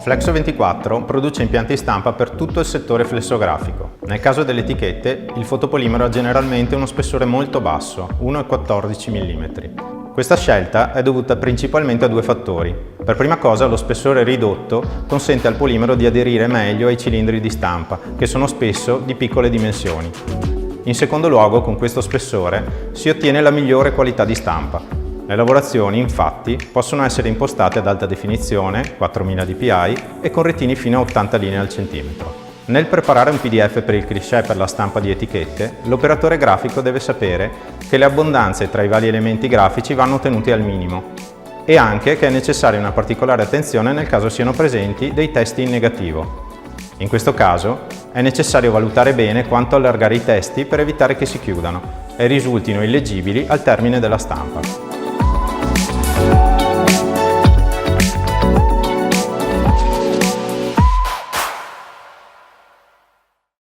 Flexo24 produce impianti stampa per tutto il settore flessografico. Nel caso delle etichette, il fotopolimero ha generalmente uno spessore molto basso, 1,14 mm. Questa scelta è dovuta principalmente a due fattori. Per prima cosa, lo spessore ridotto consente al polimero di aderire meglio ai cilindri di stampa, che sono spesso di piccole dimensioni. In secondo luogo, con questo spessore si ottiene la migliore qualità di stampa. Le lavorazioni, infatti, possono essere impostate ad alta definizione, 4000 dpi, e con retini fino a 80 linee al centimetro. Nel preparare un PDF per il cliché per la stampa di etichette, l'operatore grafico deve sapere che le abbondanze tra i vari elementi grafici vanno tenute al minimo e anche che è necessaria una particolare attenzione nel caso siano presenti dei testi in negativo. In questo caso è necessario valutare bene quanto allargare i testi per evitare che si chiudano e risultino illeggibili al termine della stampa.